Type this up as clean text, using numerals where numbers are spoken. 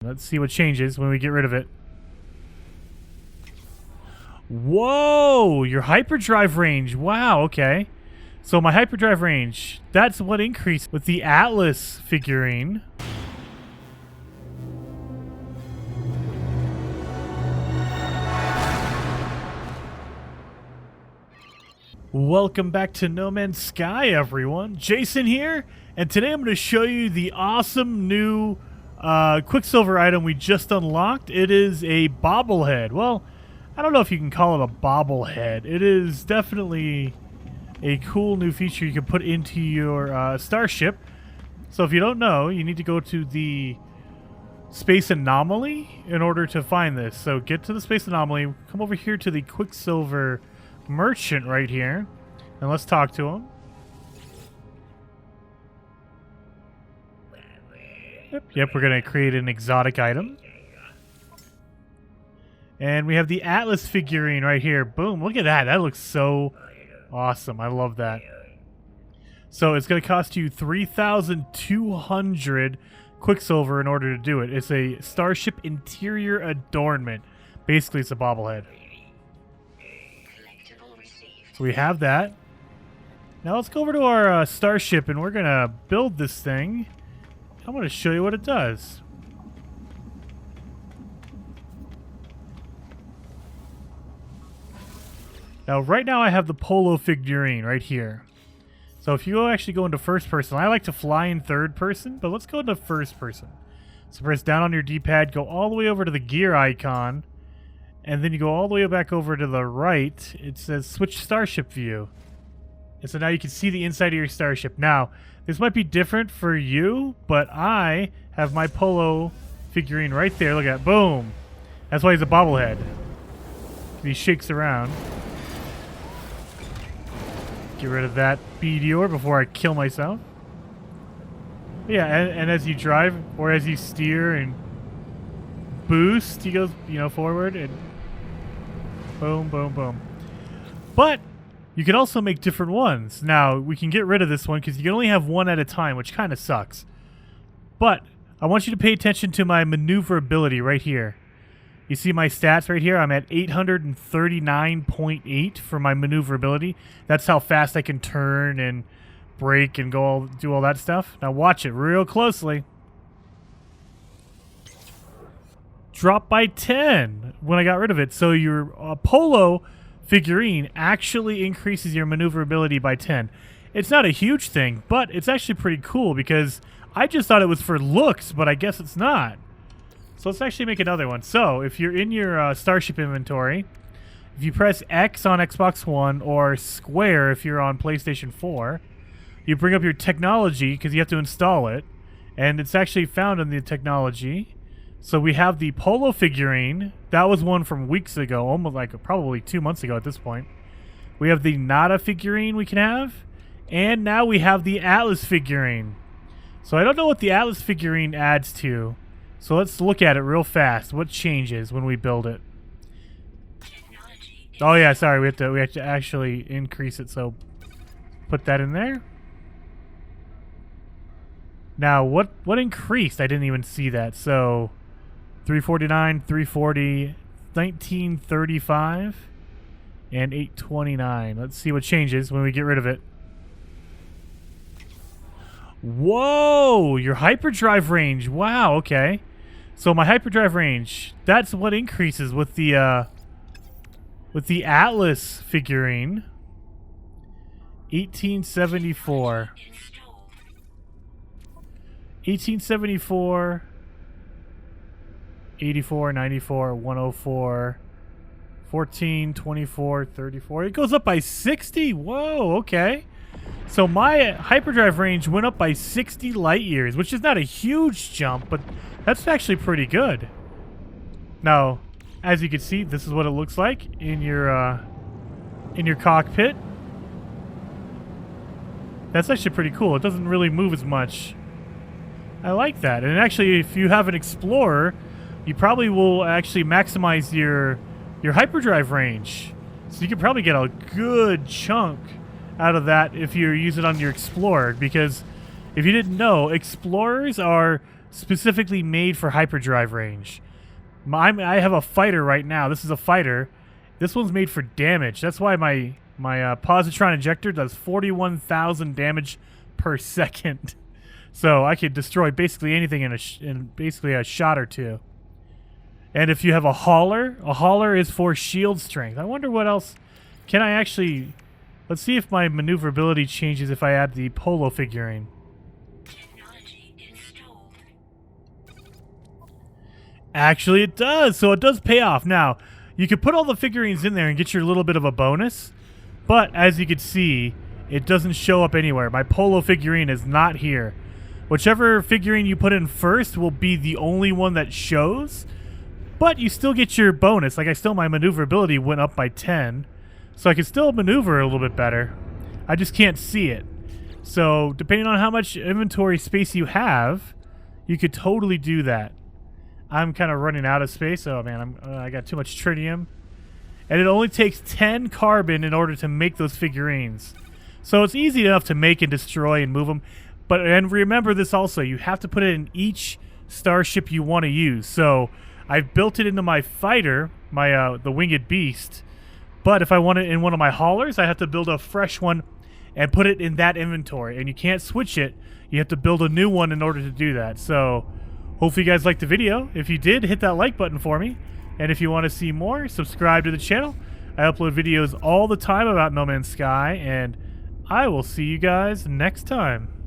Let's see what changes when we get rid of it. Whoa! Your hyperdrive range. Wow, okay. So my hyperdrive range, that's what increased with the Atlas figurine. Welcome back to No Man's Sky, everyone. Jason here, and today I'm going to show you the awesome new Quicksilver item we just unlocked. It is a bobblehead. Well, I don't know if you can call it a bobblehead. It is definitely a cool new feature you can put into your starship. So if you don't know, you need to go to the space anomaly in order to find this. So get to the space anomaly, come over here to the Quicksilver merchant right here, and let's talk to him. Yep, we're going to create an exotic item. And we have the Atlas figurine right here. Boom, look at that. That looks so awesome. I love that. So it's going to cost you 3,200 Quicksilver in order to do it. It's a starship interior adornment. Basically, it's a bobblehead. So we have that. Now let's go over to our starship and we're going to build this thing. I'm going to show you what it does. Now, right now I have the Polo figurine right here. So if you actually go into first person, I like to fly in third person, but let's go into first person. So press down on your D-pad, go all the way over to the gear icon, and then you go all the way back over to the right. It says switch starship view. And so now you can see the inside of your starship. Now, this might be different for you, but I have my Polo figurine right there. Look at that. Boom. That's why he's a bobblehead. He shakes around. Get rid of that meteor before I kill myself. But yeah, and as you drive or as you steer and boost, he goes, forward and boom, boom, boom. But you can also make different ones. Now, we can get rid of this one because you can only have one at a time, which kind of sucks. But I want you to pay attention to my maneuverability right here. You see my stats right here? I'm at 839.8 for my maneuverability. That's how fast I can turn and brake and do all that stuff. Now watch it real closely. Drop by 10 when I got rid of it. So your Polo figurine actually increases your maneuverability by 10. It's not a huge thing, but it's actually pretty cool because I just thought it was for looks, but I guess it's not. So let's actually make another one. So if you're in your starship inventory, if you press X on Xbox One or square if you're on PlayStation 4, you bring up your technology because you have to install it, and it's actually found in the technology. So we have the Polo figurine. That was one from weeks ago, almost like probably 2 months ago at this point. We have the Nada figurine we can have, and now we have the Atlas figurine. So I don't know what the Atlas figurine adds to. So let's look at it real fast. What changes when we build it? Oh yeah, sorry, we have to actually increase it. So put that in there. Now what increased? I didn't even see that. So 349, 340, 1935, and 829. Let's see what changes when we get rid of it. Whoa! Your hyperdrive range. Wow, okay. So my hyperdrive range, that's what increases with the Atlas figurine. 1874. 1874. 84, 94, 104, 14, 24, 34. It goes up by 60. Whoa, okay. So my hyperdrive range went up by 60 light years, which is not a huge jump, but that's actually pretty good. Now, as you can see, this is what it looks like in your cockpit. That's actually pretty cool. It doesn't really move as much. I like that. And actually, if you have an Explorer, you probably will actually maximize your hyperdrive range. So you could probably get a good chunk out of that if you use it on your Explorer, because if you didn't know, Explorers are specifically made for hyperdrive range. I have a fighter right now. This is a fighter. This one's made for damage. That's why my positron ejector does 41,000 damage per second. So I could destroy basically anything in basically a shot or two. And if you have a hauler is for shield strength. I wonder what else can I actually... Let's see if my maneuverability changes if I add the Polo figurine. Actually, it does. So it does pay off. Now, you could put all the figurines in there and get your little bit of a bonus. But as you can see, it doesn't show up anywhere. My Polo figurine is not here. Whichever figurine you put in first will be the only one that shows. But you still get your bonus. Like, my maneuverability went up by 10. So I can still maneuver a little bit better. I just can't see it. So, depending on how much inventory space you have, you could totally do that. I'm kind of running out of space. Oh, man, I got too much tritium. And it only takes 10 carbon in order to make those figurines. So it's easy enough to make and destroy and move them. And remember this also. You have to put it in each starship you want to use. So I've built it into my fighter, the winged beast. But if I want it in one of my haulers, I have to build a fresh one and put it in that inventory. And you can't switch it. You have to build a new one in order to do that. So hopefully you guys liked the video. If you did, hit that like button for me. And if you want to see more, subscribe to the channel. I upload videos all the time about No Man's Sky. And I will see you guys next time.